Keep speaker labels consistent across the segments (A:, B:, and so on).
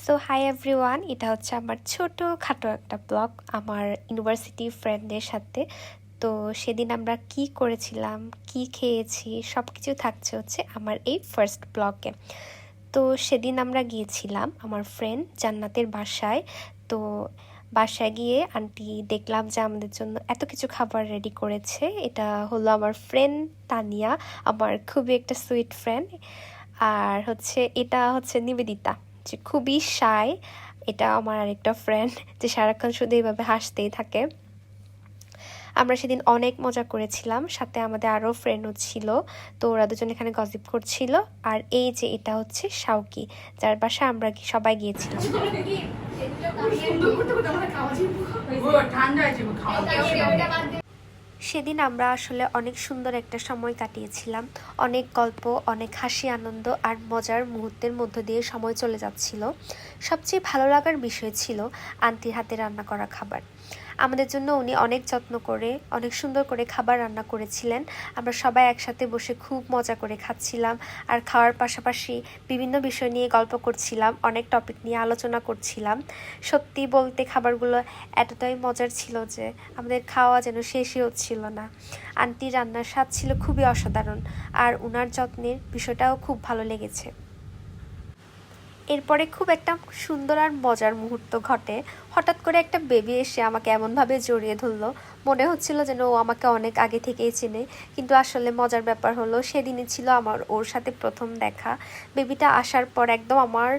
A: So hi everyone, এটা হচ্ছে আমার ছোটোখাটো একটা ব্লগ আমার ইউনিভার্সিটি ফ্রেন্ডদের সাথে। তো সেদিন আমরা কি করেছিলাম, কি খেয়েছি, সব কিছু থাকছে হচ্ছে আমার এই ফার্স্ট ব্লগে। তো সেদিন আমরা গিয়েছিলাম আমার ফ্রেন্ড জান্নাতের বাসায়। তো বাসায় গিয়ে আন্টি দেখলাম যে আমাদের জন্য এত কিছু খাবার রেডি করেছে। এটা হলো আমার ফ্রেন্ড তানিয়া, আমার খুবই একটা সুইট ফ্রেন্ড। আর হচ্ছে এটা হচ্ছে নিবেদিতা, যে খুবই শাই। এটা আমার আরেকটা ফ্রেন্ড, যে সারাক্ষণ শুধু এইভাবে হাসতেই থাকে। আমরা সেদিন অনেক মজা করেছিলাম, সাথে আমাদের আরও ফ্রেন্ডও ছিল। তো ওরা দুজন এখানে গসিপ করছিল। আর এই যে এটা হচ্ছে শাওকি, যার বাসায় আমরা সবাই গিয়েছিলাম। সেদিন আমরা আসলে অনেক সুন্দর একটা সময় কাটিয়েছিলাম। অনেক গল্প, অনেক হাসি, আনন্দ আর মজার মুহূর্তের মধ্য দিয়ে সময় চলে যাচ্ছিল। সবচেয়ে ভালো লাগার বিষয় ছিল আন্টির হাতে রান্না করা খাবার। আমাদের জন্য উনি অনেক যত্ন করে অনেক সুন্দর করে খাবার রান্না করেছিলেন। আমরা সবাই একসাথে বসে খুব মজা করে খাচ্ছিলাম। আর খাওয়ার পাশাপাশি বিভিন্ন বিষয় নিয়ে গল্প করছিলাম, অনেক টপিক নিয়ে আলোচনা করছিলাম। সত্যি বলতে খাবারগুলো এতটাই মজার ছিল যে আমাদের খাওয়া যেন শেষই হচ্ছিল না। আন্টির রান্নার স্বাদ ছিল খুবই অসাধারণ, আর উনার যত্নের বিষয়টাও খুব ভালো লেগেছে। এরপরে খুব একটা সুন্দর আর মজার মুহূর্ত ঘটে। হঠাৎ করে একটা বেবি এসে আমাকে এমনভাবে জড়িয়ে ধরলো, মনে হচ্ছিল যেন ও আমাকে অনেক আগে থেকেই চেনে। কিন্তু আসলে মজার ব্যাপার হলো সেদিনই ছিল আমার ওর সাথে প্রথম দেখা। বেবিটা আসার পর একদম আমার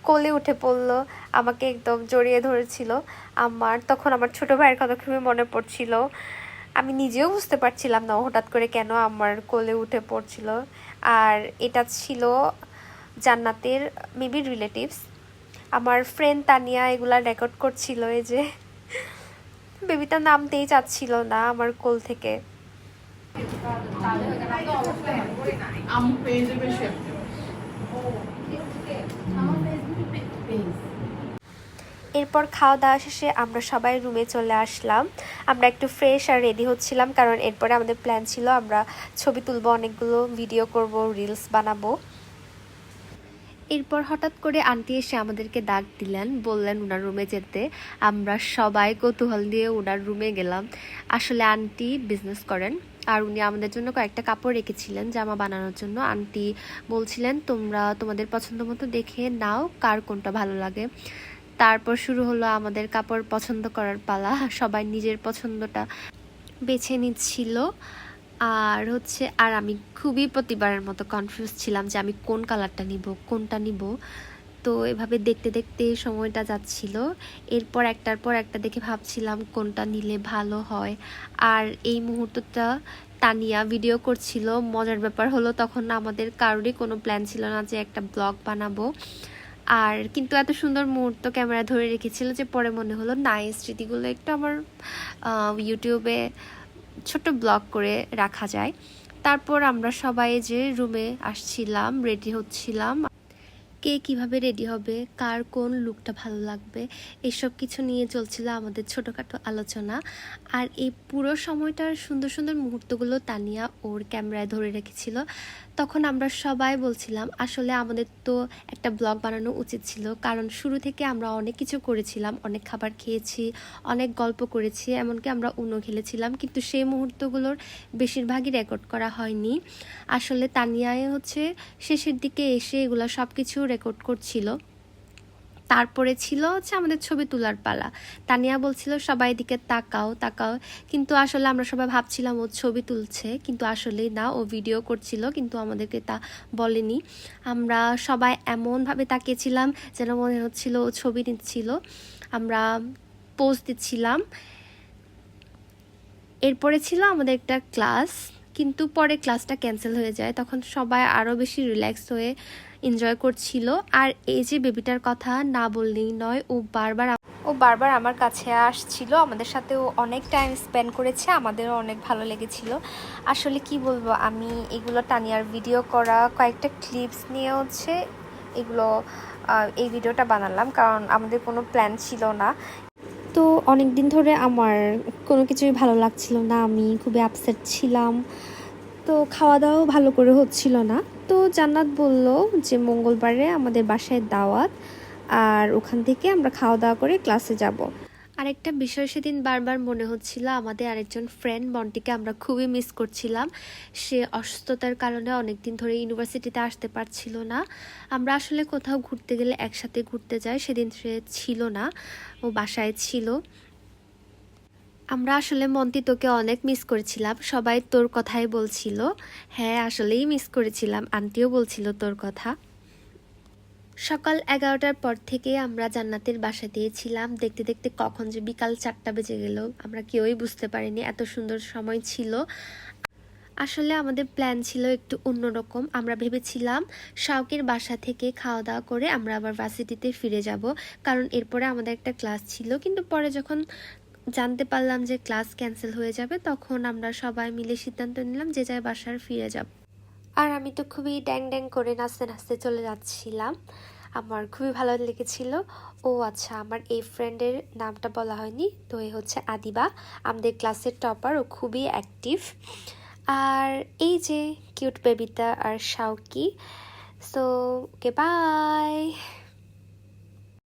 A: কোলে উঠে পড়লো, আমাকে একদম জড়িয়ে ধরেছিল। তখন আমার ছোটো ভাইয়ের কথা খুবই মনে পড়ছিল। আমি নিজেও বুঝতে পারছিলাম না হঠাৎ করে কেন আমার কোলে উঠে পড়ছিল। আর এটা ছিল জান্নাতের মেবি রিলেটিভস। আমার ফ্রেন্ড তানিয়া এগুলা রেকর্ড করছিল। এই যে বেবিটা নামতেই চাচ্ছিল না আমার কোল থেকে। এরপর খাওয়া দাওয়া শেষে আমরা সবাই রুমে চলে আসলাম। আমরা একটু ফ্রেশ আর রেডি হচ্ছিলাম, কারণ এরপরে আমাদের প্ল্যান ছিল আমরা ছবি তুলবো, অনেকগুলো ভিডিও করব, রিলস বানাবো। এরপর হঠাৎ করে আন্টি এসে আমাদেরকে ডাক দিলেন, বললেন ওনার রুমে যেতে। আমরা সবাই কৌতূহল দিয়ে ওনার রুমে গেলাম। আসলে আন্টি বিজনেস করেন, আর উনি আমাদের জন্য কয়েকটা কাপড় রেখেছিলেন জামা বানানোর জন্য। আন্টি বলছিলেন তোমরা তোমাদের পছন্দ মতো দেখে নাও, কার কোনটা ভালো লাগে। তারপর শুরু হলো আমাদের কাপড় পছন্দ করার পালা। সবাই নিজের পছন্দটা বেছে নিচ্ছিল। আর আমি খুবই প্রতিবারের মতো কনফিউজ ছিলাম যে আমি কোন কালারটা নিব, কোনটা নিব। তো এভাবে দেখতে দেখতে সময়টা যাচ্ছিল। এরপর একটার পর একটা দেখে ভাবছিলাম কোনটা নিলে ভালো হয়। আর এই মুহূর্তটা তানিয়া ভিডিও করছিল। মজার ব্যাপার হলো তখন আমাদের কারোরই কোনো প্ল্যান ছিল না যে একটা ব্লগ বানাবো। আর কিন্তু এত সুন্দর মুহূর্ত ক্যামেরা ধরে রেখেছিল যে পরে মনে হলো না, এই স্মৃতিগুলো একটু আমার ইউটিউবে ছোট ব্লগ করে রাখা যায়। তারপর আমরা সবাই যে রুমে আসছিলাম, রেডি হচ্ছিলাম। কে কিভাবে রেডি হবে, কার কোন লুকটা ভালো লাগবে, এসব কিছু নিয়ে চলছিল আমাদের ছোটোখাটো আলোচনা। আর এই পুরো সময়টার সুন্দর সুন্দর মুহূর্তগুলো তানিয়া ওর ক্যামেরায় ধরে রেখেছিল। তখন আমরা সবাই বলছিলাম আসলে আমাদের তো একটা ব্লগ বানানো উচিত ছিল, কারণ শুরু থেকে আমরা অনেক কিছু করেছিলাম, অনেক খাবার খেয়েছি, অনেক গল্প করেছি, এমনকি আমরা উনো খেলেছিলাম, কিন্তু সেই মুহূর্তগুলোর বেশিরভাগই রেকর্ড করা হয়নি। আসলে তানিয়ায় হচ্ছে শেষের দিকে এসে এগুলো সব কিছু রেকর্ড করছিল। তারপরে ছিল হচ্ছে আমাদের ছবি তোলার পালা। তানিয়া বলছিল সবাই দিকে তাকাও তাকাও, কিন্তু আসলে আমরা সবাই ভাবছিলাম ও ছবি তুলছে, কিন্তু আসলেই না, ও ভিডিও করছিল, কিন্তু আমাদেরকে তা বলেনি। আমরা সবাই এমনভাবে তাকিয়েছিলাম যেন মনে হচ্ছিল ও ছবি নিচ্ছিল। আমরা পোজ দিচ্ছিলাম। এরপরে ছিল আমাদের একটা ক্লাস, কিন্তু পরে ক্লাসটা ক্যান্সেল হয়ে যায়। তখন সবাই আরও বেশি রিল্যাক্স হয়ে এনজয় করছিল। আর এই যে বেবিটার কথা না বললেই নয়, ও বারবার আমার কাছে আসছিল, আমাদের সাথে ও অনেক টাইম স্পেন্ড করেছে, আমাদেরও অনেক ভালো লেগেছিল। আসলে কি বলবো, আমি এগুলো তানিয়ার ভিডিও করা কয়েকটা ক্লিপস নিয়ে হচ্ছে এই ভিডিওটা বানালাম, কারণ আমাদের কোনো প্ল্যান ছিল না। তো অনেক দিন ধরে আমার কোনো কিছুই ভালো লাগছিল না, আমি খুবই আপসেট ছিলাম। তো খাওয়া দাওয়াও ভালো করে হচ্ছিল না। তো জান্নাত বলল যে মঙ্গলবারে আমাদের বাসায় দাওয়াত, আর ওখান থেকে আমরা খাওয়া দাওয়া করে ক্লাসে যাব। আরেকটা বিষয় সেদিন বারবার মনে হচ্ছিল, আমাদের আরেকজন ফ্রেন্ড বন্টিকে আমরা খুবই মিস করছিলাম। সে অসুস্থতার কারণে অনেকদিন ধরে ইউনিভার্সিটিতে আসতে পারছিল না। আমরা আসলে কোথাও ঘুরতে গেলে একসাথে ঘুরতে যাই, সেদিন সে ছিল না, ও বাসায় ছিল। আমরা আসলে মন্টি তোকে অনেক মিস করেছিলাম, সবাই তোর কথাই বলছিল। হ্যাঁ আসলেই মিস করেছিলাম, আন্টিও বলছিল তোর কথা। সকাল 11টার পর থেকে আমরা জান্নাতের বাসাতেই ছিলাম। দেখতে দেখতে কখন যে বিকাল 4টা বেজে গেল আমরা কেউই বুঝতে পারিনি, এত সুন্দর সময় ছিল। আসলে আমাদের প্ল্যান ছিল একটু অন্যরকম। আমরা ভেবেছিলাম শাওকের বাসা থেকে খাওয়া দাওয়া করে আমরা আবার ভার্সিটিতে ফিরে যাব, কারণ এরপরে আমাদের একটা ক্লাস ছিল। কিন্তু পরে যখন জানতে পারলাম যে ক্লাস ক্যান্সেল হয়ে যাবে, তখন আমরা সবাই মিলে সিদ্ধান্ত নিলাম যে যার বাসার ফিরে যাব। আর আমি তো খুবই ড্যাং ড্যাং করে নাচতে নাচতে চলে যাচ্ছিলাম, আমার খুবই ভালো লেগেছিল। ও আচ্ছা, আমার এই ফ্রেন্ডের নামটা বলা হয়নি, তো এ হচ্ছে আদিবা, আমাদের ক্লাসের টপার, ও খুবই অ্যাক্টিভ। আর এই যে কিউট বেবিটা আর শাওকি। So okay bye.